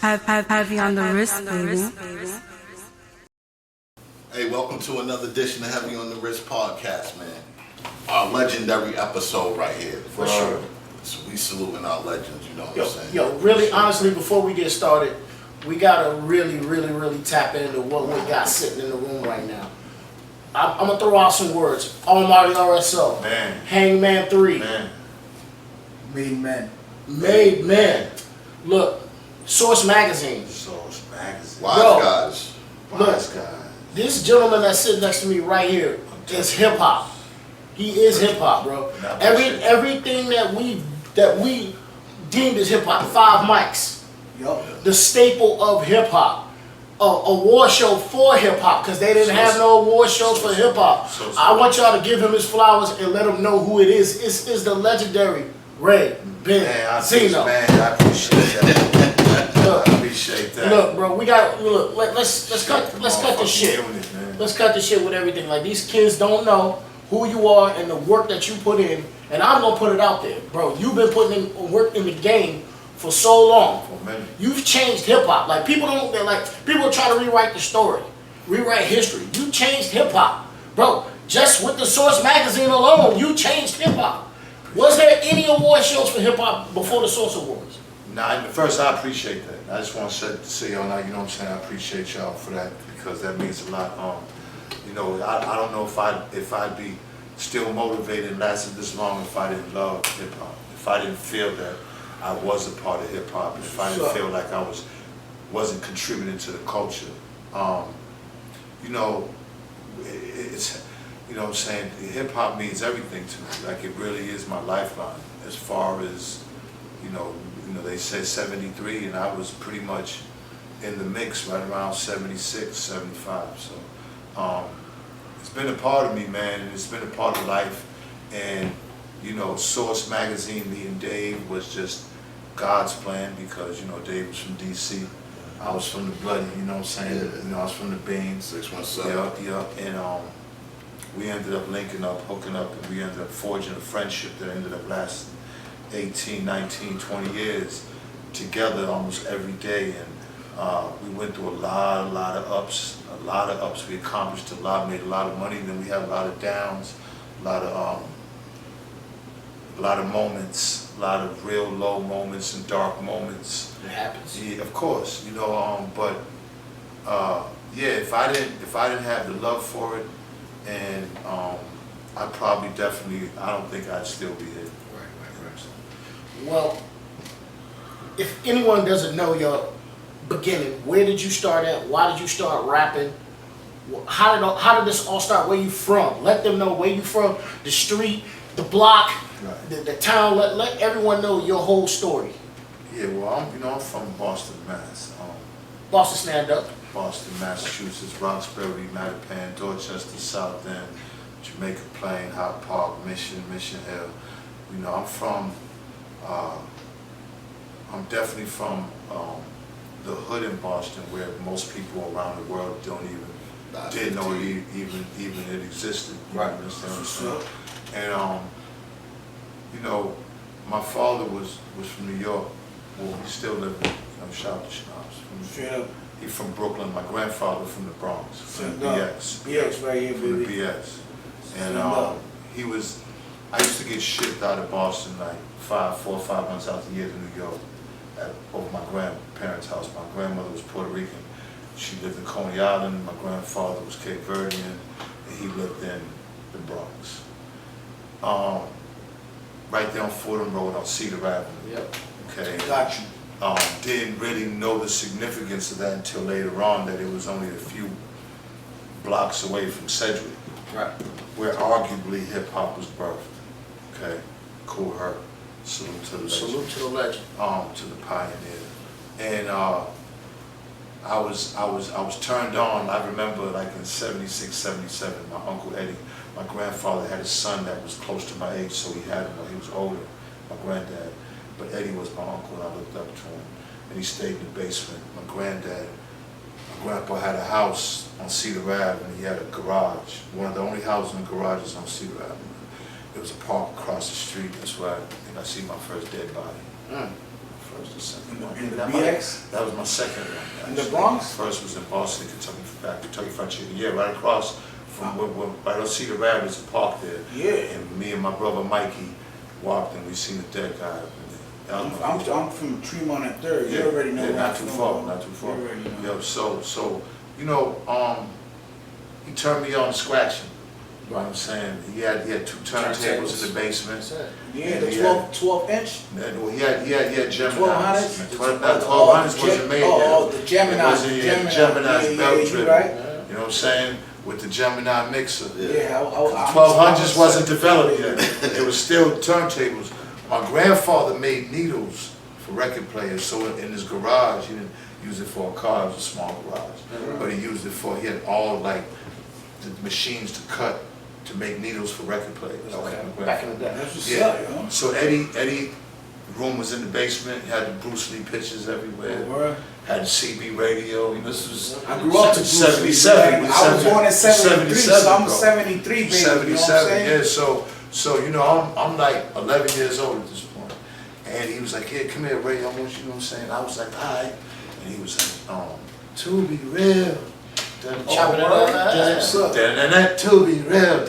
Heavy on the wrist, baby. Hey, welcome to another edition of Heavy on the Wrist podcast, man. Our legendary episode right here. For sure. So we saluting our legends, you know what I'm saying? Yo, really, honestly, before we get started, we gotta really tap into what we got sitting in the room right now. I'm gonna throw out some words. Almighty RSO. Man. Hangman 3. Man. Made men. Made men. Look, Source Magazine. Source Magazine. Wise Bro. guys. Wise guys. This gentleman that's sitting next to me right here is hip hop. He is hip hop, bro. Everything that we deemed as hip hop. 5 mics. Yup. The staple of hip hop. A award show for hip hop because they didn't have no award shows for hip hop. I want y'all to give him his flowers and let him know who it is. It's the legendary Ray Benzino. Man, I appreciate that. I appreciate that. Look, bro, let's cut this shit. Let's cut this shit with everything. Like, these kids don't know who you are and the work that you put in, and I'm gonna put it out there, bro. You've been putting in work in the game for so long. You've changed hip hop. Like, people try to rewrite the story, rewrite history. You changed hip hop, bro. Just with the Source Magazine alone, you changed hip hop. Was there any award shows for hip hop before the Source Awards? Nah, first, I appreciate that. I just want to say y'all now, you know what I'm saying? I appreciate y'all for that because that means a lot. You know, I don't know if I'd be still motivated and lasted this long if I didn't love hip hop. If I didn't feel that I was a part of hip hop. If I didn't feel like I wasn't contributing to the culture. You know, it's, you know what I'm saying, hip hop means everything to me. Like, it really is my lifeline. As far as, you know, they say 73 and I was pretty much in the mix right around 76, 75. So it's been a part of me, man, and it's been a part of life. And you know, Source Magazine, me and Dave, was just God's plan because, you know, Dave was from DC. I was from the Bloody, you know what I'm saying? Yeah. You know, I was from the Beans. 617. Yeah. And we ended up linking up, hooking up, and we ended up forging a friendship that ended up lasting 18, 19, 20 years together almost every day. And we went through a lot of ups. We accomplished a lot, made a lot of money, then we had a lot of downs, a lot of moments, a lot of real low moments and dark moments. It happens. Yeah, of course, you know. Yeah, if I didn't have the love for it, and I probably I don't think I'd still be here. Right. Well, if anyone doesn't know your beginning, where did you start at? Why did you start rapping? How did this all start? Where you from? Let them know where you from. The street, the block. Right. The town, let everyone know your whole story. Yeah, well, I'm from Boston, Mass. Boston stand up. Boston, Massachusetts, Roxbury, Mattapan, Dorchester, South End, Jamaica Plain, Hyde Park, Mission Hill. You know, I'm definitely from the hood in Boston, where most people around the world didn't know it existed. Right. You understand what I'm saying? And you know, my father was from New York. Well, he still lived in, shout out to Schnapps. He's from Brooklyn. My grandfather from the Bronx, from the BX. BX right here, From the baby. BX. And I used to get shipped out of Boston like 4 or 5 months out the year to New York over my grandparents' house. My grandmother was Puerto Rican. She lived in Coney Island. My grandfather was Cape Verdean, and he lived in the Bronx. Right there on Fordham Road on Cedar Avenue. Yep. Okay. Got you. Didn't really know the significance of that until later on, that it was only a few blocks away from Sedgwick, Right. where arguably hip hop was birthed. Okay. Cool Herc. Salute to the legend. Salute to the legend. To the pioneer. And I was turned on. I remember, like, in 76, 77, my Uncle Eddie, my grandfather had a son that was close to my age, so he had him when he was older, my granddad. But Eddie was my uncle, and I looked up to him. And he stayed in the basement. My grandpa had a house on Cedar Ave, and he had a garage. One of the only houses in the garages on Cedar Avenue. There was a park across the street. That's where I think I see my first dead body. first or second one. In the That BX? that was my second one. In the actually. Bronx? First was in Boston, Kentucky Fried Chicken. Yeah, right across from right on Cedar Rapids, a park there. Yeah. And me and my brother Mikey walked and we seen the dead guy. I'm from Tremont and Third. You already know. Yeah, where not I'm too from. far, not too far. You already know. Yo, so you know, he turned me on to scratching. You know what I'm saying? He had 2 turntables in the basement. Yeah, And the he 12 inch. Well, he had Gemini's. 1200s? 1200s wasn't made Oh, yet. the Gemini. It wasn't yet. Gemini's belt you driven. right. You know what I'm saying? With the Gemini mixer. Yeah, 1200s wasn't developed yet. It was still turntables. My grandfather made needles for record players, so in his garage, he didn't use it for a car, it was a small garage. But he used it he had all like the machines to cut, to make needles for record players. Okay. Like Back in the day. That's what's yeah. up, yo. So Eddie room was in the basement, he had the Bruce Lee pictures everywhere, Word. had the CB radio, this was I grew up to Bruce Lee. 77. I was born in 73, so I'm bro. 73, baby. You know what I'm 77, saying? yeah, so you know, I'm like 11 years old at this point. And he was like, yeah, come here, Ray, I want you know what I'm saying? I was like, all right. And he was like, to be real. Chopping it up. That's what's up. To be real.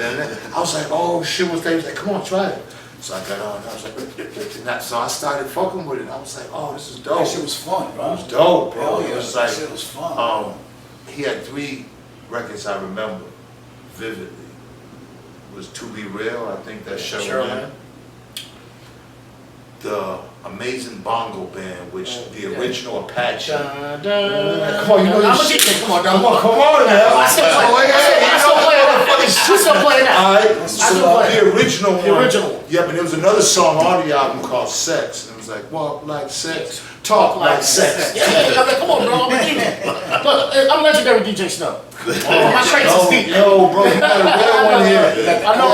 I was like, oh shit, what's that? He was like, come on, try it. So I got on, I was like, so I started fucking with it. I was like, oh, this is dope. That shit was fun, bro. It was dope, bro. Hell yeah, It was that like, shit was fun. he had 3 records I remember vividly. It was To Be Real, I think that's Sherman. The Amazing Bongo Band, which the original Apache. Come on, you know your shit. Come on, Come on, man. I still play that. I still play that. All right, I so still play the original one. The original. Yeah, but there was another song on the album called Sex. And it was like, walk like sex, talk like sex. Yeah, I'm like, come on, bro. I'm a DJ. Look, I'm legendary DJ Snow. My traits is deep. Yo, bro, you got a real one here. I know.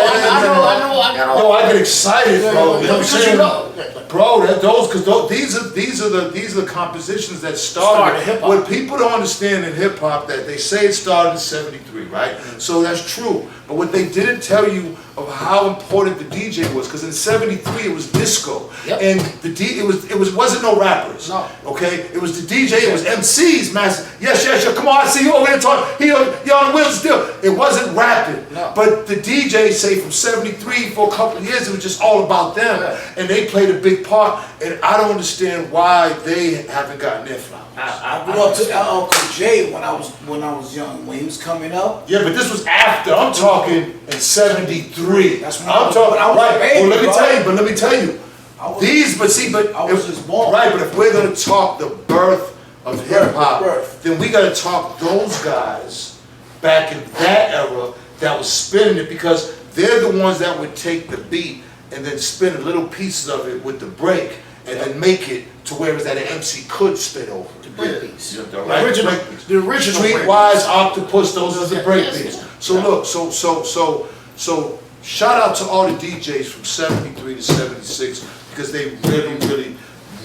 I got all. Yo, I get excited, bro. You know what I'm Because you saying? know. Bro, these are the compositions that started hip-hop. What people don't understand in hip hop, that they say it started in '73, right? So that's true. But what they didn't tell you of how important the DJ was, because in '73 it was disco, Yep. and it wasn't no rappers. No. Okay, it was the DJ, it was MCs, master. Yes, come on, I see you over there talking. You're on the wheels still. It wasn't rapping, No. but the DJ, say from '73 for a couple of years, it was just all about them, Yeah. and they played a big part. And I don't understand why they haven't gotten their flowers. I grew up to Uncle Jay when I was young. When he was coming up, Yeah, but this was after. I'm talking in '73. That's when I'm talking. I was Right. a baby, Well, let me bro. tell you. But let me tell you. I was- But I was just born. Right. But if we're gonna talk the birth of hip hop, birth. then we gotta talk those guys back in that era that was spinning it, because they're the ones that would take the beat and then spin little pieces of it with the break, and then make it to where it was that an MC could spin over. breakbeats. Yeah, The original Streetwise, Octopus, those are the breakbeats. Yes, So look, so shout out to all the DJs from '73 to '76, because they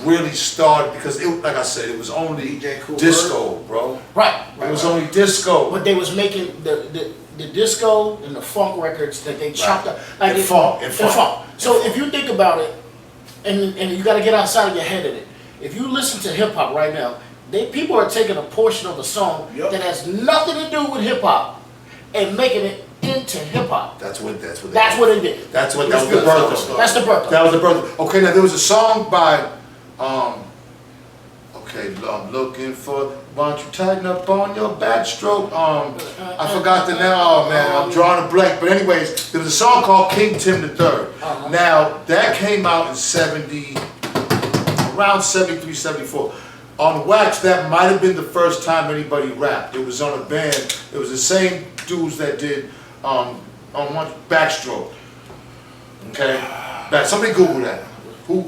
really started, because like I said, it was only DJ Cool disco, bro. Right. It was only disco. But they was making the disco and the funk records that they chopped up. Like And funk. So if you think about it, and you got to get outside of your head of it. If you listen to hip hop right now, people are taking a portion of a song Yep. that has nothing to do with hip hop and making it into hip hop. That's what it That's did. what it did. That was the birth of it. That's the birth. That was the birth. Okay, now there was a song by, okay, I'm looking for, why don't you tighten up on your backstroke? I forgot the name, oh man, I'm drawing a blank. But anyways, there was a song called King Tim III. Now, that came out in around 73, 74. On Wax, that might have been the first time anybody rapped. It was on a band. It was the same dudes that did on one Backstroke. Okay, somebody Google that. Who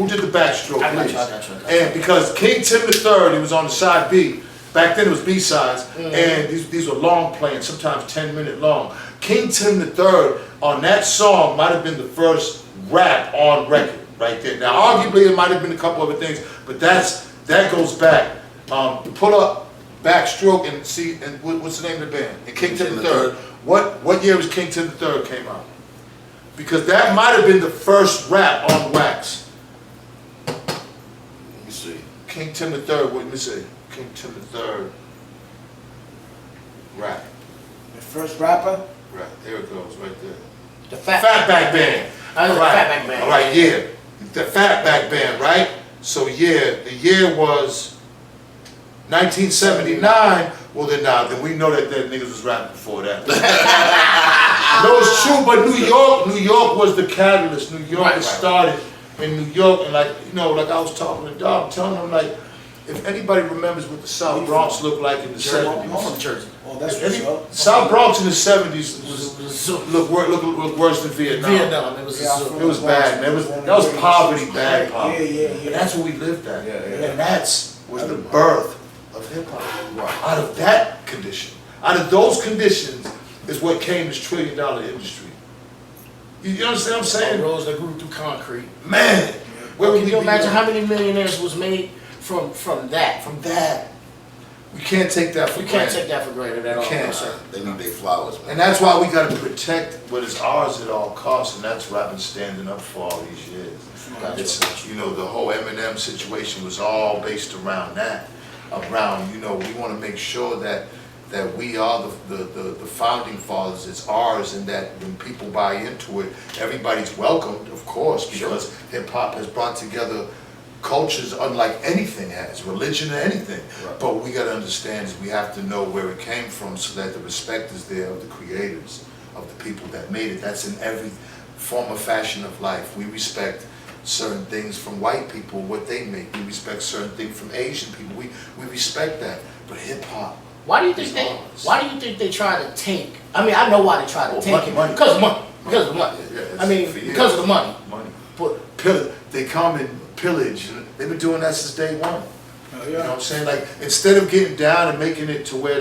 did the Backstroke? I got Please. you, I got you. And because King Tim III, he was on the side B. Back then it was B-sides, and these were long playing, sometimes 10-minute long. King Tim III on that song might have been the first rap on record right there. Now, arguably it might have been a couple other things, but that goes back. Pull up Backstroke and see, and what's the name of the band? And King Tim III. What year was King Tim III came out? Because that might have been the first rap on Wax. King Tim III, what did you say? King Tim III. Rap. The first rapper? Right, there it goes, right there. The Fatback Band. I was All right. Fatback Band. All right, yeah. The Fatback Band, right? So yeah, the year was 1979. Well then we know that niggas was rapping before that. No, it's true, but New York was the catalyst. New York started in New York, and like I was talking to Dog, telling him like, if anybody remembers what the South Bronx looked like in the I'm from '70s. Jersey. Oh, that's what's up. South Bronx in the '70s looked worse than Vietnam. Vietnam. It was Yeah, a It was bad, man. That was poverty, bad poverty. Yeah. And that's what we lived at. Yeah. And that's was the birth of hip hop. Out of that condition, out of those conditions, is what came this $1 trillion industry. You understand what I'm saying? roads that grew through concrete. Man, where would Can we you be imagine now? how many millionaires was made from that? From that? We can't take that for We can't granted. take that for granted at all. can't. No, sir. They need their flowers, man. And that's why we got to protect what is ours at all costs, and that's what I've been standing up for all these years. It's, the whole Eminem situation was all based around that. We want to make sure that we are the founding fathers. It's ours, and that when people buy into it, everybody's welcomed, of course, because hip hop has brought together cultures unlike anything has, religion or anything. Right. But what we got to understand is we have to know where it came from, so that the respect is there of the creators, of the people that made it. That's in every form or fashion of life. We respect certain things from white people, what they make. We respect certain things from Asian people. We respect that. But hip hop, Why do you think they try to take? I mean, I know why they try to take it. money. Because of money. Because of the money. Yeah, I mean, for years. because of the money. Money. But They come and pillage, and they've been doing that since day one. Oh, You know what I'm saying? Like, instead of getting down and making it to where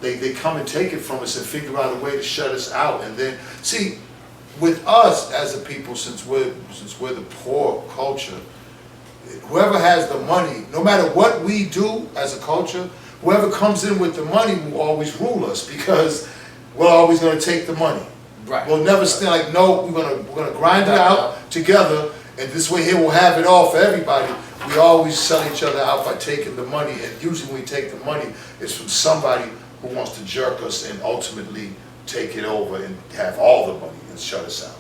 they come and take it from us and figure out a way to shut us out. And then, see, with us as a people, since we're the poor culture, whoever has the money, no matter what we do as a culture, whoever comes in with the money will always rule us, because we're always going to take the money. right. We'll never stand like, no, we're gonna grind it out together, and this way here we'll have it all for everybody. We always sell each other out by taking the money, and usually when we take the money, it's from somebody who wants to jerk us and ultimately take it over and have all the money and shut us out.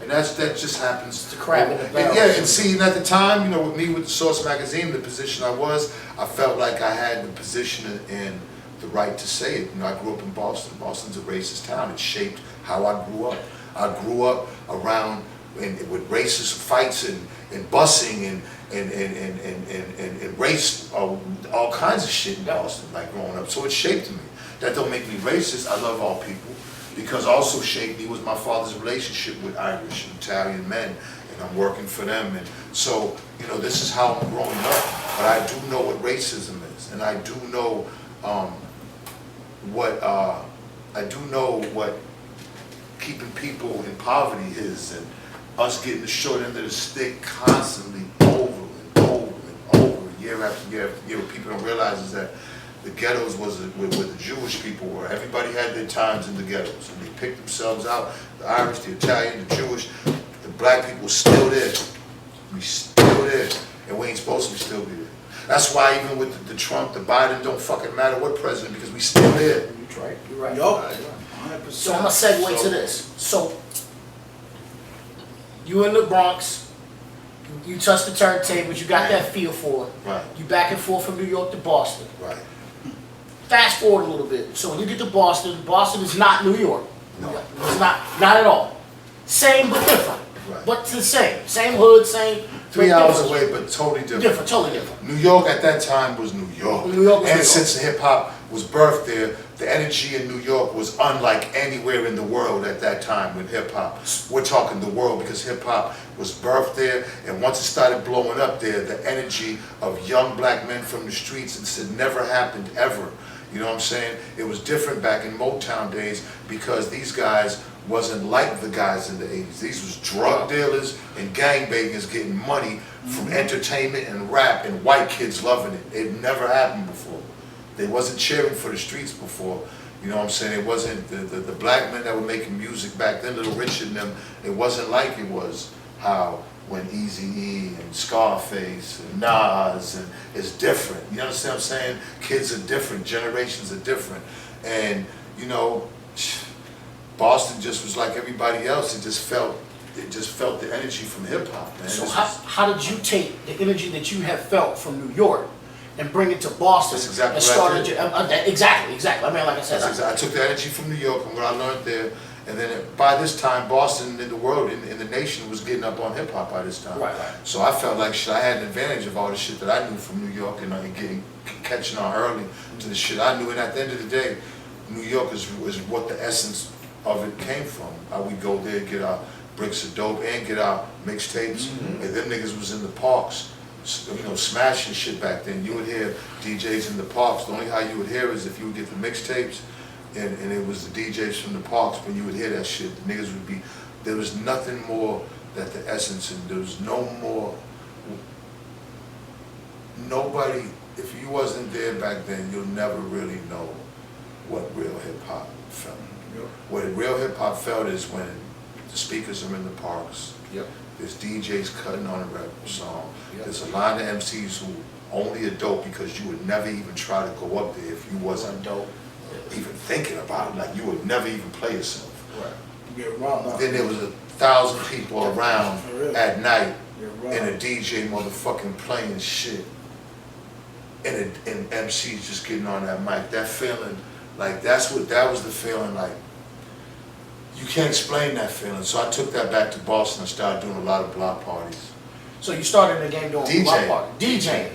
And that just happens. It's a crab in the barrel. Yeah, and see, at the time, with me with the Source magazine, the position I was, I felt like I had the position and the right to say it. I grew up in Boston. Boston's a racist town. It shaped how I grew up. I grew up around with racist fights and busing and race, all kinds of shit in Boston, like growing up. So it shaped me. That don't make me racist. I love all people, because also shaped me was my father's relationship with Irish and Italian men, and I'm working for them. And so, this is how I'm growing up. But I do know what racism is, and I do know what keeping people in poverty is, and us getting the short end of the stick constantly over and over and over, year after year after year. What people don't realize is that the ghettos was where the Jewish people were. Everybody had their times in the ghettos, and they picked themselves out. The Irish, the Italian, the Jewish, the black people still there. We still there, and we ain't supposed to still be there. That's why even with the Trump, the Biden, don't fucking matter what president, because we still there. You're right. You're right. Yup. So I'm gonna segue to this. So you in the Bronx, you touch the turntables, you got that feel for it. Right. You back and forth from New York to Boston. Right. Fast forward a little bit. So when you get to Boston, Boston is not New York. No. It's not at all. Same but different. Right. But the same. Same hood, same. 3 but hours different. away, but totally different. Different, totally different. New York at that time was New York. New York was and New York. since hip hop was birthed there, the energy in New York was unlike anywhere in the world at that time with hip hop. We're talking the world, because hip hop was birthed there, and once it started blowing up there, the energy of young black men from the streets, it never happened ever. You know what I'm saying? It was different back in Motown days, because these guys wasn't like the guys in the 80s. These was drug dealers and gangbangers getting money from entertainment and rap, and white kids loving it. It never happened before. They wasn't cheering for the streets before. You know what I'm saying? It wasn't the black men that were making music back then, Little Richard and them, it wasn't like it was how when Eazy-E and Scarface and Nas, and it's different. You understand what I'm saying? Kids are different, generations are different. And, you know, Boston just was like everybody else. It just felt the energy from hip hop, man. So how did you take the energy that you have felt from New York and bring it to Boston? That's exactly and what I started did. Exactly. I mean, like I said, I took the energy from New York and what I learned there, and then by this time, Boston in the world, in the nation, was getting up on hip hop by this time. Right. So I felt like shit, I had an advantage of all the shit that I knew from New York, and catching on early to the shit I knew. And at the end of the day, New York is what the essence of it came from. We go there, get our bricks of dope, and get our mixtapes, and them niggas was in the parks, you know, smashing shit back then. You would hear DJs in the parks. The only how you would hear is if you would get the mixtapes, and it was the DJs from the parks. When you would hear that shit, the niggas would be. There was nothing more that the essence, and there was no more. Nobody. If you wasn't there back then, you'll never really know what real hip hop felt. Yep. What real hip hop felt is when the speakers are in the parks. Yep. There's DJs cutting on a rap song. Yep. There's a line of MCs who only are dope because you would never even try to go up there if you wasn't dope. Even thinking about it. Like you would never even play yourself. Right. You get robbed. Then there was 1,000 people around at night Yeah, and a DJ motherfucking playing shit. And MCs just getting on that mic. That feeling, like that was the feeling like. You can't explain that feeling. So I took that back to Boston and started doing a lot of block parties. So you started in the game doing DJ. block party. DJing.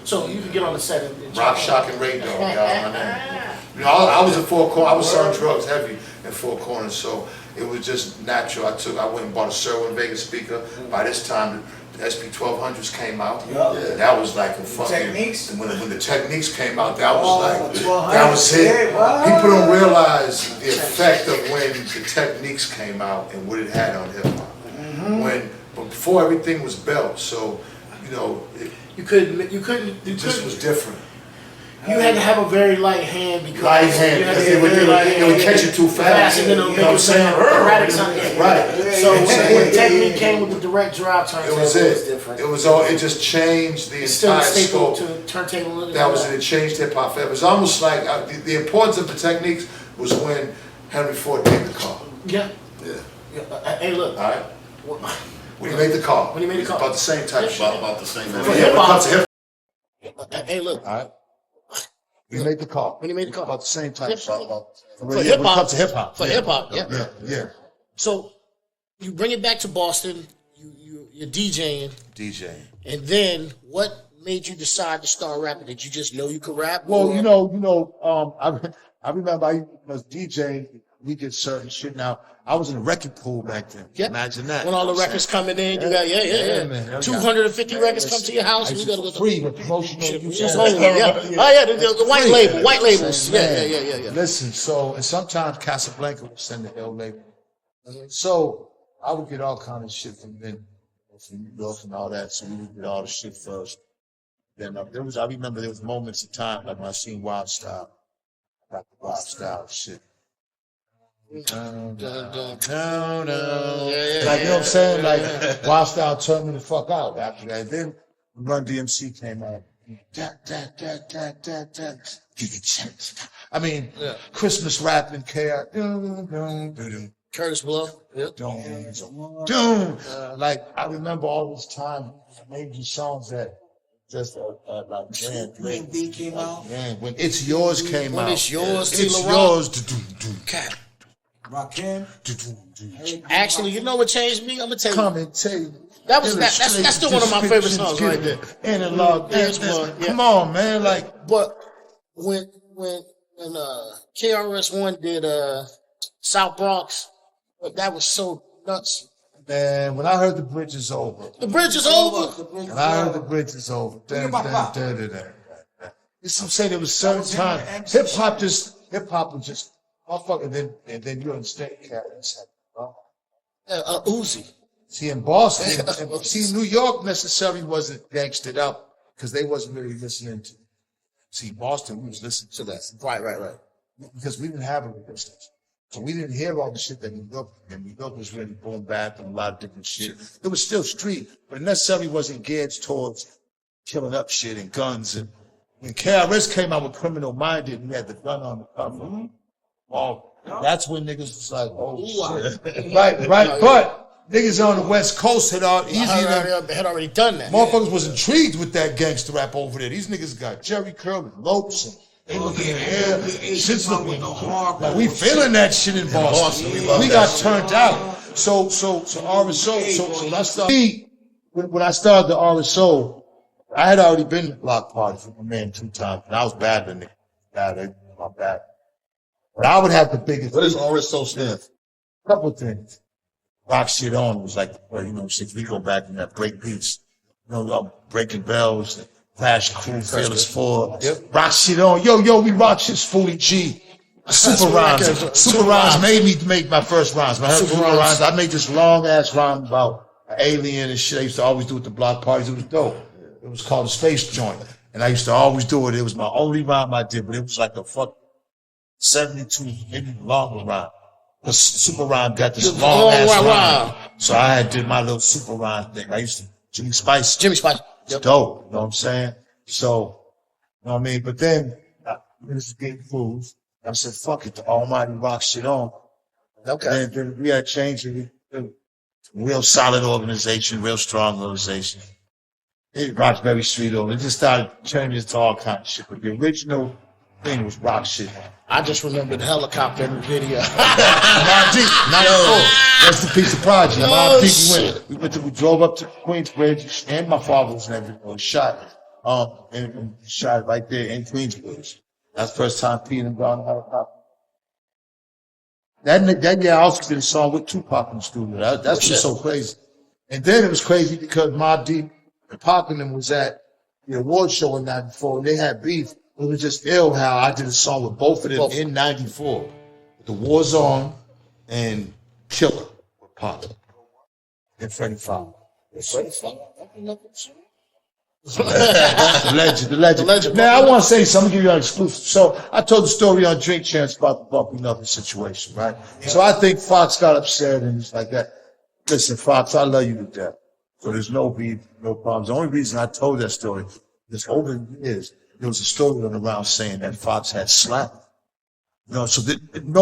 So you could get on the set and Rock, Shock, and Ray Dog, y'all, my name. You know, I was in Four Corners. I was selling drugs heavy in Four Corners, so it was just natural. I went and bought a Sherwin Vega speaker. By this time, the SP 1200s came out. Yeah. And that was like a fucking. Techniques? When the Techniques came out, that was like 1200. that was it. Yeah, wow. People don't realize the effect of when the Techniques came out and what it had on hip hop. But before everything was belt, so you know. It just was different. You had to have a very light hand because Light hand, because it would catch you too fast. And then it'll You make know what I'm it saying? erratic sounding. Right. So when Technique came with the direct drop turntable, It was different. It was all. It just changed the It's still a entire staple scope. to turntable. That was it. Changed hip hop forever. It's almost like the importance of the Techniques was when Henry Ford made the car. Yeah. Hey, look. All right. When he made the car. When he made the car. About the same type of shit. About the same. For hip hop. Hey, look. All right. When he made the car. When he made the car. About the same type of shit. For hip hop. To hip hop. For hip hop. Yeah. Yeah. So you bring it back to Boston. You're DJing. And then what made you decide to start rapping? Did you just know you could rap? Well, I remember I was DJing. We did certain shit. Now I was in a record pool back then. Yep. Imagine that. When all the records coming in, you got man. 250 records come to your house. You gotta go to free with promotional use. Just only, yeah. Oh yeah, the white label, white labels. Yeah. Listen, and sometimes Casablanca would send the L label. So I would get all kind of shit from New York and all that. So we would get all the shit first. Then I remember there was moments of time like when I seen Wild Style, like the Wild Style shit. Like, you know what I'm saying? Like, Wild Style turned me the fuck out after that. Then Run DMC came out. I mean, Christmas rapping, chaos. Curtis Blow. Yep. Like, I remember all this time, made these songs that just like, When B came out. Man, when It's Yours came out. When It's Yours, It's Tila Yours. Cap. Rakim. Actually, you know what changed me? I'm gonna tell you. Come and tell you. That's still one of my favorite songs right there. Analog dance. Yeah. Come on, man. Like, but when KRS-One did South Bronx, that was so nuts. man, when I heard the bridge is over. The bridge is over. When I heard the bridge is over. You see, I'm saying there was certain times. Hip hop was just motherfucker. And then you understand, cats. Uzi. See, in Boston, New York necessarily wasn't gangstered up because they wasn't really listening to. See, Boston, we was listening to that. Right. Because we didn't have a radio station. So we didn't hear all the shit that New York, and New York was really boom bap and a lot of different shit. It was still street, but it necessarily wasn't geared towards killing up shit and guns. And when KRS came out with Criminal Minded, and he had the gun on the cover. Oh, that's when niggas was like, oh shit. Right. But niggas on the West Coast had already done that. Motherfuckers was intrigued with that gangster rap over there. These niggas got Jerry Curl and Lopes and they looking here. Shit's looking like we feeling that shit in Boston. We got turned out. So RSO. When I started the RSO, I had already been to block parties with my man 2 times, and I was bad than niggas. I'm bad. But I would have the biggest. What does RSO stand for? Couple of things. Rock Shit On was like, since we go back in that break beats, Breaking Bells, Flash Crew, Fearless 4. Yep. Rock Shit On. Yo, we rock shit's 40 G. Super rhymes. Super rhymes made me make my first rhymes. Super rhymes. I made this long ass rhyme about an alien and shit. I used to always do at the block parties. It was dope. It was called a Space Joint. And I used to always do it. It was my only rhyme I did, but it was like a 72, maybe longer rhyme. The Super Rhyme got this long ass rhyme. So I did my little Super Rhyme thing. I used to, Jimmy Spice. Yep. Dope. You know what I'm saying? So, you know what I mean? But then, this is getting fools. I said, fuck it, the almighty Rock Shit On. Okay. Then we had changed it. Real solid organization, real strong organization. It rocked very sweet over. It just started turning into all kind of shit. But the original thing was Rock Shit On. I just remember the helicopter in the video. Mobb Deep, 94. That's the piece of project. Mobb Deep, we drove up to Queensbridge, and my father was there. We shot, and shot right there in Queensbridge. That's the first time P and them got on the helicopter. That year I also did a song with Tupac in the studio. That's just so crazy. And then it was crazy because Mobb Deep and Pac and them was at the award show in 94, and they had beef. It was just ill how I did a song with both of them in 94. The War's On and Killer with Pac and Freddie Fowler. The legend. Now, I want to say something, give you an exclusive. So, I told the story on Drink Champs about the Bumpy Nothing situation, right? So, I think Fox got upset and it's like that. Listen, Fox, I love you to death. So, there's no beef, no problems. The only reason I told that story is over the years, there was a story going around saying that Fox had slapped. So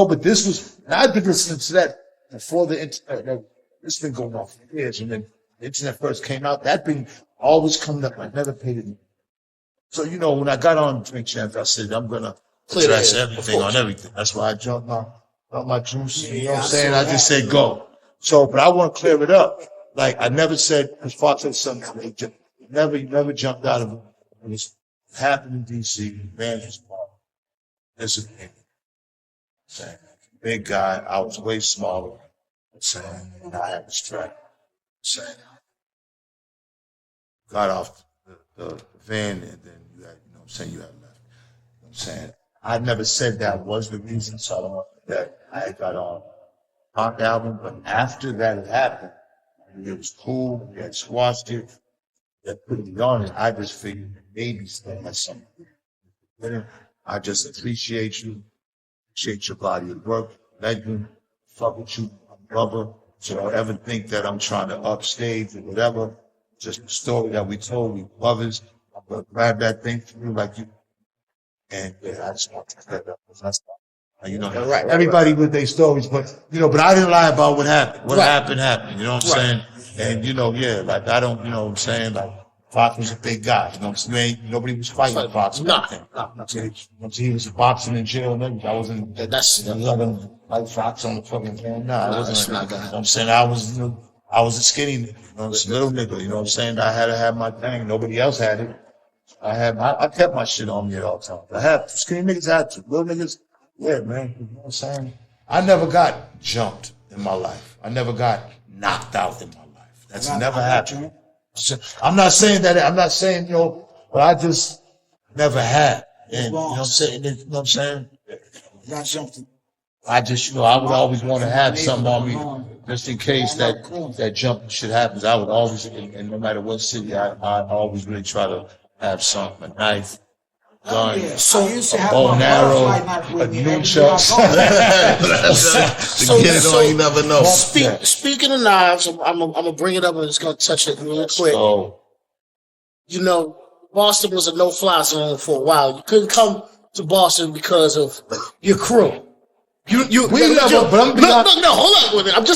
but this was, and I've been listening to that before the internet. This has been going on for years. And then the internet first came out, that been always coming up. I never paid it. So, when I got on Drink Champs, I said, I'm going to address everything on everything. That's why I jumped on my juice. You know what I'm saying? I just said go. So, but I want to clear it up. Like, I never said, because Fox said something, he never jumped out of it. It was happened in D.C., man was small. That's a thing. Big guy, I was way smaller. And I had this track. Got off the van, and then you had left. I'm saying? I never said that was the reason, so I don't know that I got on Punk album, but after that had happened, it was cool, we had squashed it, that put me on it. I just figured maybe still had something. I just appreciate you, appreciate your body of work, legend, fuck with you, I'm brother. So don't ever think that I'm trying to upstage or whatever. Just the story that we told, we brothers. I'm gonna grab that thing from you like you. And I just want to clear that up. That's right. Everybody with their stories, but I didn't lie about what happened. What happened, happened. You know what I'm saying? And like I don't, what I'm saying? Like Fox was a big guy. You know what I'm saying? Nobody was fighting Fox. No. He was boxing in jail and everything. I wasn't. That's like Fox on the fucking phone. No, I wasn't. You know what I'm saying? I was a skinny nigga, little nigga. You know what I'm saying? I had to have my thing. Nobody else had it. I kept my shit on me at all times. I had to. Skinny niggas had to. Little niggas, yeah, man. You know what I'm saying? I never got jumped in my life. I never got knocked out in my life. That's never happened. I'm not saying that. I'm not saying, but I just never had. And, you know what I'm saying? You know what I'm saying? Got something. I just, I would always want to have something on me just in case that jumping shit happens. I would always, and no matter what city, I always really try to have something, a knife, gun, Yeah. So- I used to a have bow my and arrow, butterfly knife a with me everywhere I nunchucks. go. To get it on, you never know. Speaking of knives, I'm gonna bring it up and just gonna touch it real quick. So, You know, Boston was a no-fly zone for a while. You couldn't come to Boston because of your crew. we never, but I'm no, hold on with it. I'm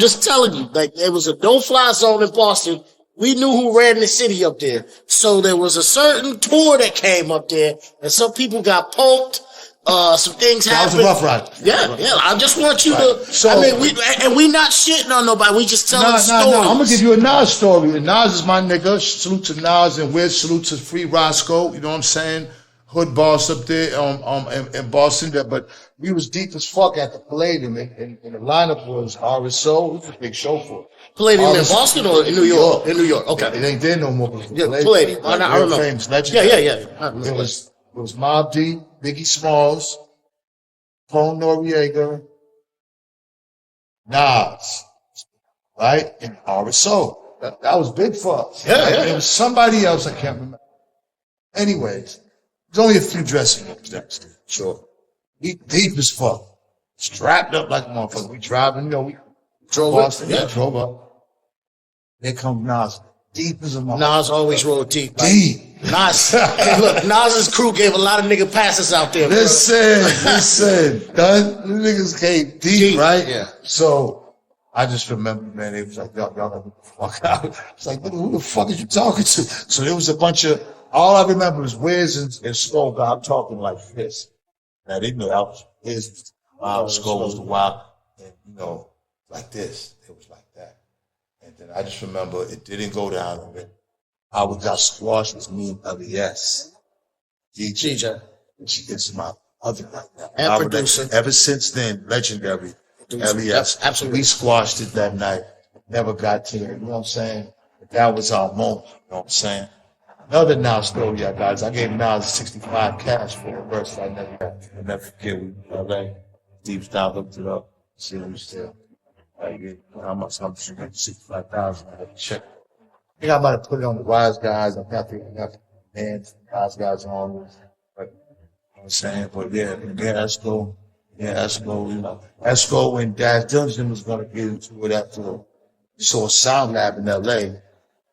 just telling you, like there was a no-fly zone in Boston. We knew who ran the city up there, so there was a certain tour that came up there, and some people got poked. Some things that was happened. a rough ride. Yeah. I just want you to. So- I mean, we not shitting on nobody. We just telling stories. I'm gonna give you a Nas story. And Nas is my nigga. Salute to Nas and weird salute to Free Roscoe. You know what I'm saying? Hood boss up there in Boston. But we was deep as fuck at the Palladium, and the lineup was RSO. It was a big show for it. Palladium in RSO. Boston or in New York? In New York. Okay. It ain't there no more. Yeah, Palladium. I remember. Famous, Yeah. legendary. I remember. It was Mobb D, Biggie Smalls, Paul Noriega, Nas, right? And RSO. That was big for us. Yeah. It was somebody else, I can't remember. Anyways, there's only a few dressing rooms there. Sure. We deep as fuck. Strapped up like a motherfucker. We driving, we Drove Boston. up. Yeah, drove up. There come Nas. Deep as a motherfucker. Nas always rode deep. Deep. Nas, hey, look, Nas's crew gave a lot of nigga passes out there. Bro. Listen, done. The niggas came deep, right? Yeah. So I just remember, man, it was like, y'all got the fuck out. It's like, nigga, who the fuck is you talking to? So there was a bunch of, all I remember was Wiz and Skull God talking like this. Now they knew I was Wiz, Skull was the wild, and like this. It was like that. And then I just remember it didn't go down. I got squashed with me and LES. DJ. She is my other right now. And producer. Ever since then, legendary. LES. Yep, absolutely. We squashed it that night. Never got to it. You know what I'm saying? But that was our moment. You know what I'm saying? Another Nas story I got is I gave Nas 65 cash for the verse. I never forget. We in LA. Deep style looked it up. See what we still. How much? 65,000. I had to check. I think I'm about to put it on the Wise Guys. I got the Wise Guys on. But, you know what I'm saying? But yeah, that's cool. Yeah, that's cool. That's cool when Dash Dungeon was going to get into it after we saw a Sound Lab in LA. You know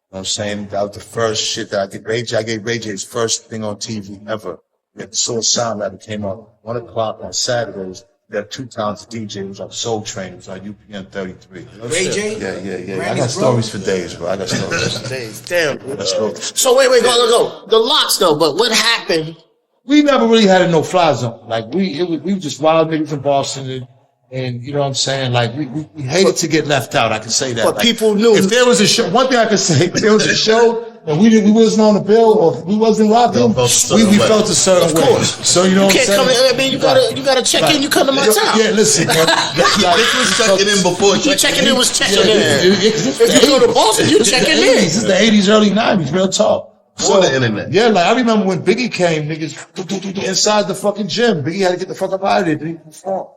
what I'm saying? That was the first shit that I gave Ray J. I gave Ray J his first thing on TV ever. Yeah, the Soul Sound Lab. It came out 1 o'clock on Saturdays. There are 2 times a DJ. It was on Soul Train. It was on UPN 33. Ray J? Yeah. I Randy's got stories for days, bro. I got stories for days. Days. Damn. Let's go. So wait, go. The locks though, but what happened? We never really had a no-fly zone. Like we were just wild niggas in Boston, and you know what I'm saying. Like we hated to get left out. I can say that. But like, people knew. if there was a show. One thing I can say, if there was a show and we wasn't on the bill or we wasn't rocking, we felt a certain way. Of course. So you know You what I'm can't saying. come in. I mean, you gotta check in. You come to my town. Yeah, listen, man. This was checking in before You checking in was checking in. If If you go to Boston, you checking in. This is the 80s, early 90s, real talk. On the internet. Yeah, like I remember when Biggie came, niggas inside the fucking gym. Biggie had to get the fuck up out of there. Didn't even perform.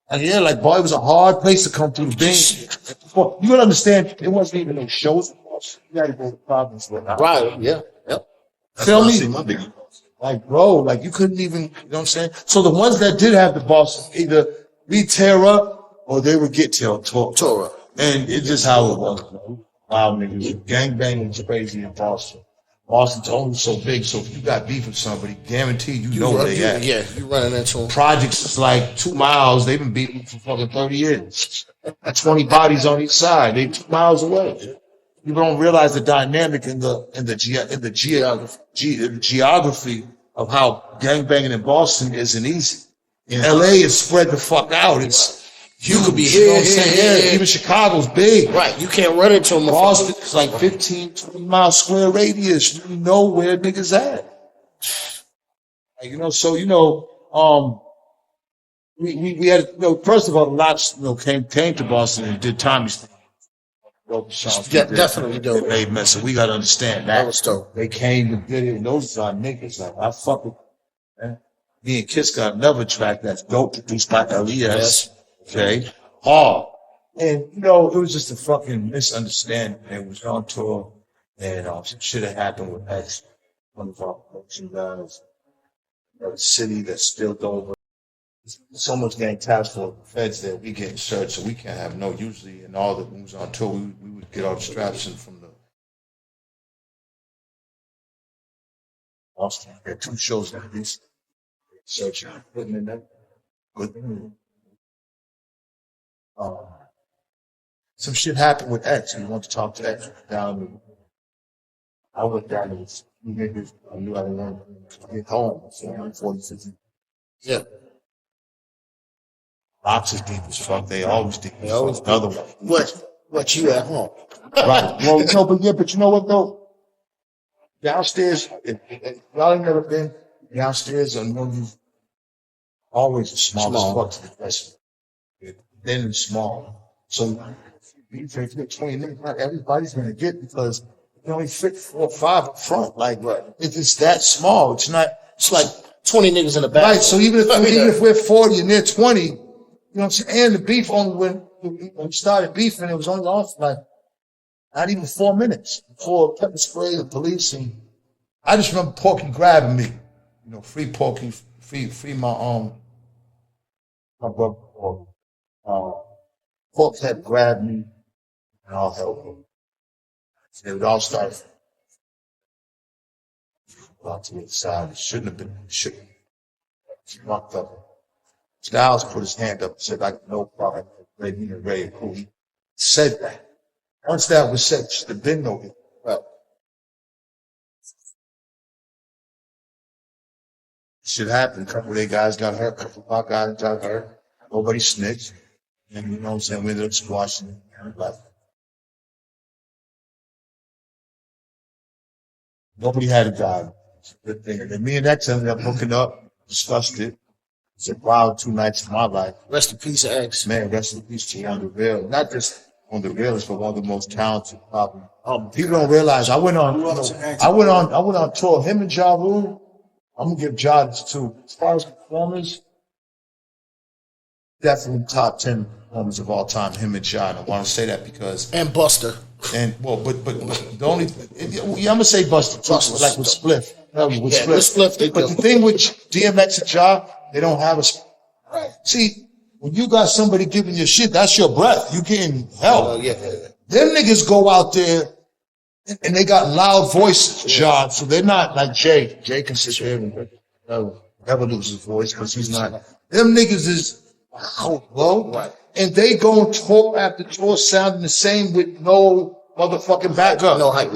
And yeah, like boy, it was a hard place to come through the thing. You gotta understand, it wasn't even no shows. You had to go to Providence. Right. Yeah. Yep. Feel me? See my big. Like, bro, like you couldn't even, you know what I'm saying? So the ones that did have the boss, either we tear up or they would get tore. And it's just how it was. Wow, niggas. Gangbanging was crazy in Boston. Boston's only so big, so if you got beef with somebody, guarantee you know where they at. Yeah, you running into them. Projects is like 2 miles. They've been beating for fucking 30 years. 20 bodies on each side. They 2 miles away. You don't realize the dynamic in the geography of how gangbanging in Boston isn't easy. In LA, it's spread the fuck out. You could be here, you know what I'm saying? Yeah. Even Chicago's big. Right, you can't run into them. Boston is like 15, 20 mile square radius. You know where niggas at. Like, we had, first of all, lots, came to Boston and did Tommy's thing. Yeah, definitely do. Hey, man, so we gotta understand that. That was dope. They came and did it, and those are niggas. Like, I fuck with them, man. Me and Kiss got another track that's dope, produced by LES. Yes. Okay? Hard. And, it was just a fucking misunderstanding. It was on tour, and some shit had happened with X, one of our production guys. a city that's still over. So much getting tasked for the feds that we getting searched, so we can't have no. Usually, in all the moves on tour, we would get all the straps in from the. Austin, we had 2 shows like this. Searching, putting in that. Good. Some shit happened with X. We want to talk to X down. I went down to this niggas. I knew I didn't want to get home. So I'm 40, Yeah. Box is deep as fuck. They always deep as fuck. Another one. What you at home? Right. Well, no, but you know what though? Downstairs, if y'all ain't never been downstairs, I know you always the smallest fuck to the rest. Thin and small. So if you get 20 niggas, not everybody's gonna get because you only fit 4 or 5 up front. Like if it's that small, it's not. It's like 20 niggas in the back. Right. So even if we're 40 and they're 20, you know what I'm saying? And the beef only when we started beefing, it was only on for like not even 4 minutes before pepper spray, the police, and I just remember Porky grabbing me. You know, free Porky, free my brother. Porky had grabbed me and I'll help him. It would all start out to the side. It shouldn't have been. Shouldn't. He walked up. Styles put his hand up and said, "I got no problem. Very cool." He said that. Once that was said, it should have been no hit. Right. Shit happened. A couple of their guys got hurt. A couple of our guys got hurt. Nobody snitched. And you know what I'm saying? We ended up squashing it. And left. Nobody had a guy. It's a good thing. And me and X ended up hooking up, discussed it. It's a wild 2 nights of my life. Rest in peace, X. Man, rest in peace to one of the real. Not just one of the realest, but one of the most talented. People don't realize I went on tour. Him and Ja Rule. I'm gonna give Ja this too. As far as performers, definitely top 10 performers of all time. Him and Ja. And I want to say that because And Buster. and well, but the only I'm gonna say Buster too, like with Spliff. With Spliff. But the thing with DMX and Ja, they don't have a. See, when you got somebody giving you shit, that's your breath. You getting help. Them niggas go out there and they got loud voices, Ja. So they're not like Jay. Jay can sit there and never lose his voice because he's not. Them niggas is loud, bro. Right. And they go tour after tour sounding the same with no motherfucking backup. No hype.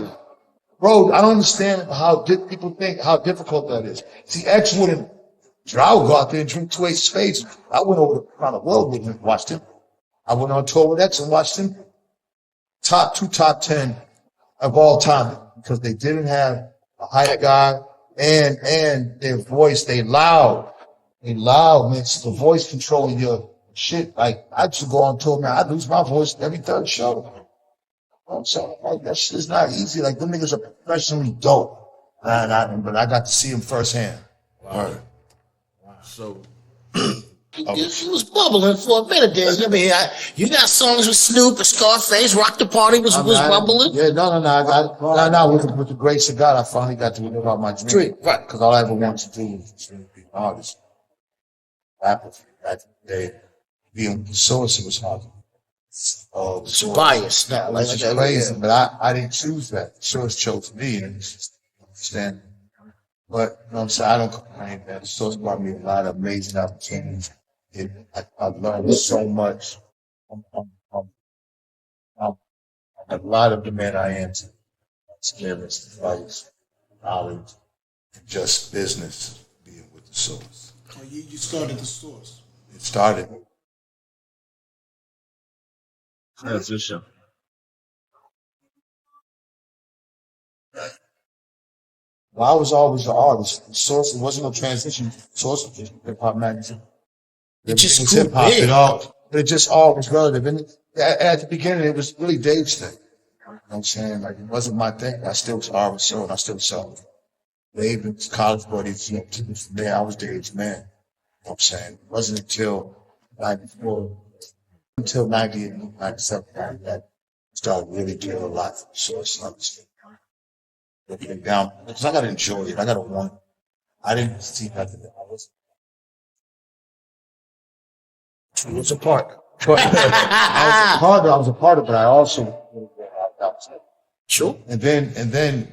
Bro, I don't understand how people think how difficult that is. See, X wouldn't. I would go out there and drink 2 spades. I went over around the world with him and watched him. I went on tour with X and watched him. Top 10 of all time because they didn't have a hype guy and their voice. They loud, man. It's the voice controlling your shit. Like I used to go on tour, man. I lose my voice every 3rd show. I'm sorry, like, that shit is not easy. Like them niggas are professionally dope. But I got to see them firsthand. Wow. So You was bubbling for a minute there. I mean, you got songs with Snoop and Scarface. Rock the Party was bubbling. Yeah, no. With the grace of God, I finally got to live out my dream. Right. Because all I ever wanted to do was be an artist. Apathy. Back in the day, being with the source, it was hard. It's biased now. Which is crazy, but I didn't choose that. The source chose me, and it's just understand. But you know what I'm saying? I don't complain, man. The source brought me a lot of amazing opportunities. I learned so much. I'm a lot of the man I am today. Experience, advice, knowledge, and just business being with the source. Oh, you started the source. It started. Transition. Well, I was always an artist. The source, it wasn't no transition. Source was just hip hop magazine. It just was grew hip hop. big. It just all was relative. And at the beginning, it was really Dave's thing. You know what I'm saying? Like, it wasn't my thing. I still was always sold. I still sold. Dave and his college buddies, you know, took me from there. I was Dave's man. You know what I'm saying? It wasn't until 94, until 98, 97, that I started really doing a lot for the source. Looking down, because I gotta enjoy it. I gotta want it. I didn't see nothing. I was a part. But I was a part of it, but I also Sure. and then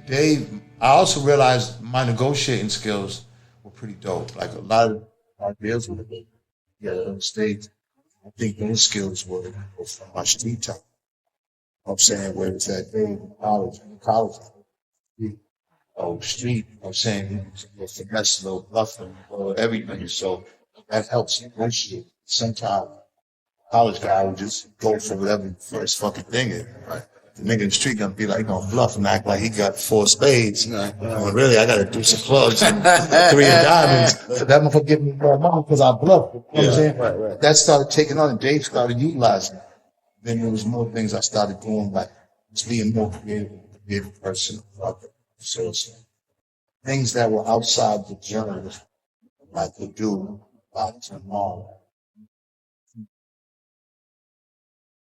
I also realized my negotiating skills were pretty dope. Like a lot of our deals with on the stage, I think those skills were from my street time. I'm saying where it's at in college, street. I'm saying finesse, little bluffing, everything. So that helps negotiate. Sometimes college guy would just go for whatever the first fucking thing is. Right. The nigga in the street gonna be like, he gonna bluff and act like he got 4 spades. Well, really, I gotta do some clubs and 3 of diamonds. So that motherfucker give me more money because I bluffed. You know what I'm saying? Right. That started taking on, and Dave started utilizing it. Then there was more things I started doing, like just being more creative person. So it's things that were outside the genre I could do by tomorrow.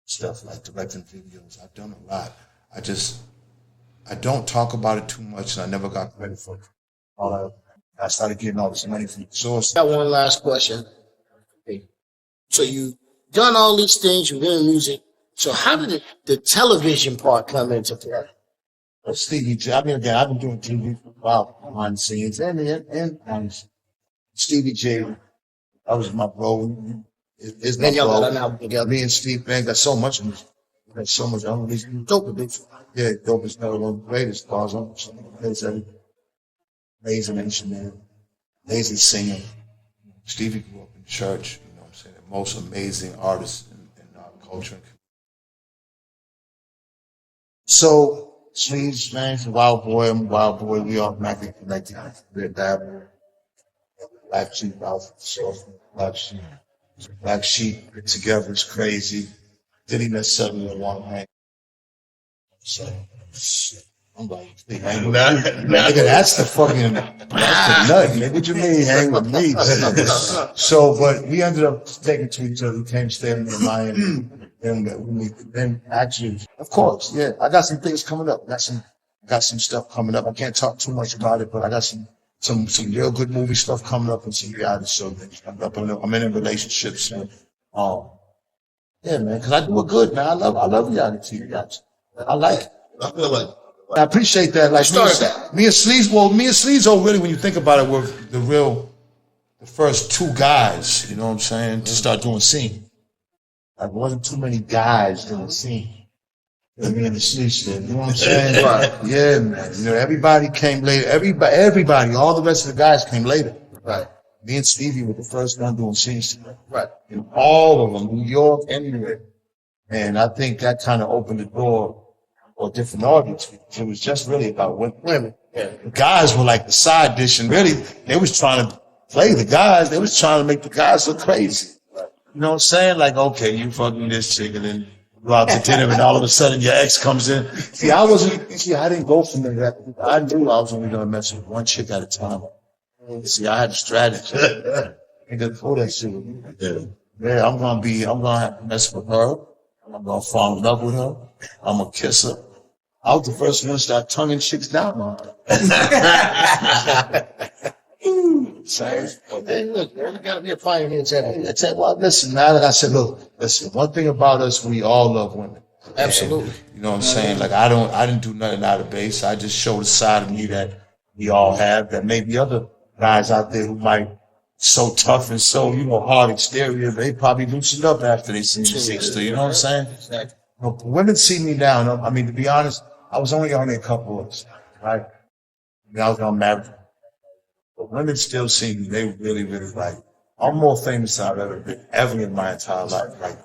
Stuff like directing videos. I've done a lot. I don't talk about it too much, and I never got credit for it. I started getting all this money from the source. Got one last question. Okay. So you done all these things, you've been in music. So how did the television part come into play? Stevie J. I mean, again, I've been doing TV for a while behind the scenes, and Stevie J. That was my bro. It's my bro. Me and Steve Bang got so much music. Got so much. I'm dope. Yeah, dope is one of the greatest stars. Amazing engineer, amazing singer. Stevie grew up in church. You know what I'm saying? The most amazing artist in our culture. So, Sleeves, man, Wild Boy, I'm Wild Boy. We automatically connected. We're that. Black Sheep out, Black Sheep. Black Sheep put together is crazy. Did he necessarily want to hang? So, shit. I'm like, hey, hang with me. Nigga, that's the fucking, that's the nut. Nigga, what you mean hang with me? So, but we ended up taking to each other, came staying in Miami. Then actually, of course, yeah, I got some things coming up. Got some stuff coming up. I can't talk too much about it, but I got some real good movie stuff coming up and some reality show things coming up. I'm in relationships and yeah, man, because I do it good, man. I love reality TV. I like it. I feel like I appreciate that. Like me and Sleezo, really, when you think about it, were the first 2 guys. You know what I'm saying? To start doing scene. Like, wasn't too many guys doing scene. Me and the Sleeves did. You know what I'm saying? Right. Yeah, man. You know, everybody came later. Everybody, all the rest of the guys came later. Right. Me and Stevie were the first one doing scenes together. Right. And all of them, New York, anywhere. And I think that kind of opened the door for a different audience. It was just really about women. Yeah. The guys were like the side dish, and really, they was trying to play the guys. They was trying to make the guys look crazy. Right. You know what I'm saying? Like, okay, you fucking this chick, and then go out to dinner, and all of a sudden your ex comes in. I didn't go for that. I knew I was only going to mess with one chick at a time. See, I had a strategy. I didn't pull that shit with me. Yeah, I'm going to have to mess with her. I'm going to fall in love with her. I'm going to kiss her. I was the first one to start tonguing chicks down on her. Hey, look, you gotta be a pioneer. I said, well, listen, now that I said, look, listen, one thing about us, we all love women. Absolutely. And, you know what I'm saying? Like, I didn't do nothing out of base. I just showed a side of me that we all have, that maybe other guys out there who might so tough and so, hard exterior, they probably loosened up after they see me 60. You know what I'm saying? Exactly. Women see me now. I mean, to be honest, I was only on there a couple of, right? I was on married. But women still see me. They really, really like. I'm more famous than I've ever been, ever in my entire life. Like,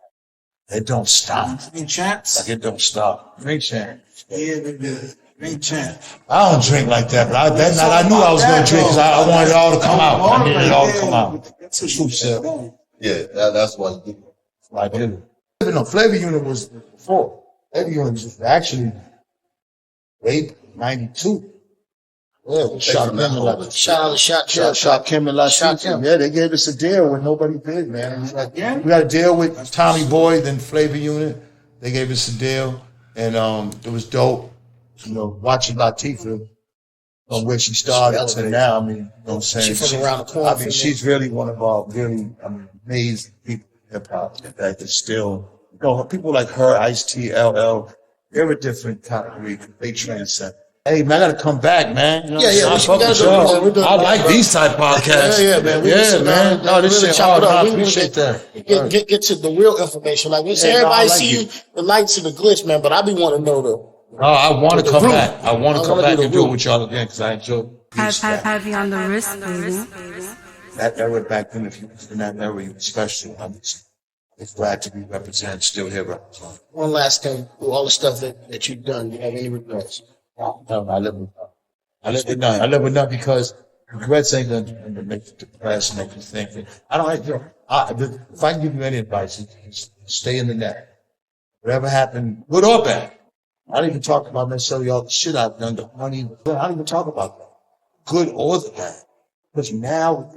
it don't stop. Any chance? Like, it don't stop. Ain't chance. Yeah, they do. Ain't chance. I don't drink like that, but that night I knew I was going to drink because I wanted it all to come out. I needed it all to come out. That's a true self. yeah, that's why you do. I did it. No, Flavor Unit was before. Flavor Unit was actually late 92. Yeah, shot Kim and Yeah, they gave us a deal when nobody did, man. It was like, we got a deal with Tommy Boy, then Flavor Unit. They gave us a deal, and it was dope. Watching Latifah from where she started to now. I mean, you know what I'm saying? She's from around the corner. I mean, she's really one of our really amazing people in hip hop that is still, you know, people like her, Ice-T, LL, they're a different category. They transcend. Hey, man, I gotta come back, man. You know Yeah, what I'm we saying? gotta do it. I like these type podcasts. Yeah, man. Man. No, this shit hard. I appreciate that. Get to the real information. Like we say, Yeah, no, I everybody like see it. the lights and the glitch, man. But I be wanting to know Oh, I want to come root. back. I want I to come wanna back do the and do it root. with y'all again because I enjoy Heavy on the wrist, baby. that era back then. If you was in that era, you were special. I'm just glad to be represented still here. Right? one last thing. Through all the stuff that you've done, do you have any regrets? No, I live with none. I live with none because regrets ain't going to make you depressed, make you think. I don't like, if I can give you any advice, it's stay in the net. Whatever happened, good or bad. I don't even talk about necessarily all the shit I've done, the money. I don't even talk about that. Good or the bad. Because now,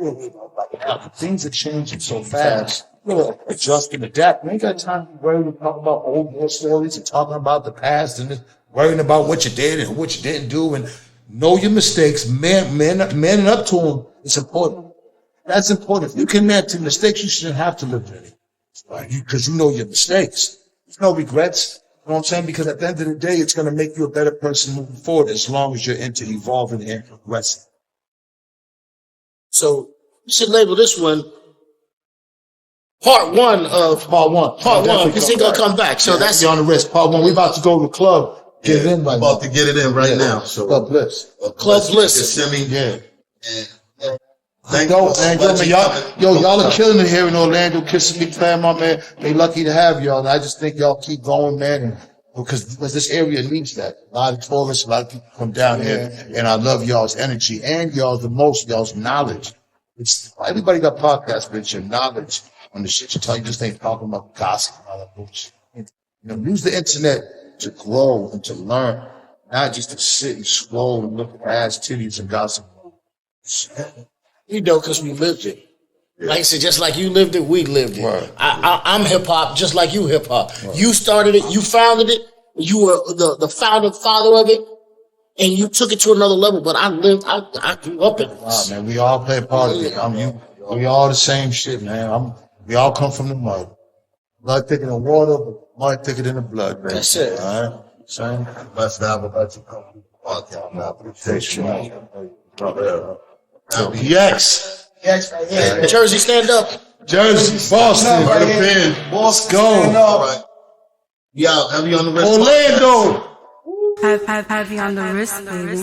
things are changing so fast. Adjust and adapt. You ain't got time to be worried about talking about old war stories and talking about the past and worrying about what you did and what you didn't do and know your mistakes. Man up to them. It's important. That's important. If you can man to mistakes, you shouldn't have to live with it. Because you know your mistakes. There's no regrets. You know what I'm saying? Because at the end of the day, it's going to make you a better person moving forward as long as you're into evolving and progressing. So you should label this one part one. Because he's gonna come back. So that's you on the wrist. Part one. We about to go to the club. Get it in right About to get it in right now. So Club Bliss. Club Bliss. Yosemite. Yeah. Thank Yo, you for man, letting me come in. y'all are killing it here in Orlando. Kissing me, fam, my man. They lucky to have y'all. And I just think y'all keep going, man. And because this area needs that. A lot of tourists, a lot of people come down here, and I love y'all's energy and y'all's knowledge. It's everybody got podcasts, but it's your knowledge on the shit you tell. You just ain't talking about gossip and all that bullshit. You know, use the internet to grow and to learn, not just to sit and scroll and look at ass titties and gossip. You know, because we lived it. Like I said, just like you lived it, we lived it. Right. I'm hip hop, just like you hip hop. Right. You started it, you founded it, you were the founding father of it, and you took it to another level. But I grew up in it. Wow, man, we all play a part of it. We all the same shit, man. We all come from the mud. Blood thicker than water, but mud thicker than the blood, man. That's it. All right? Same. Let's have a bunch of company podcast. I appreciate you. Yes. Yes, right here. Jersey, stand up. Jersey, Boston, Right the here. pen. Let's go. All right. Yeah, heavy on the wrist. Orlando. Heavy on the wrist, baby.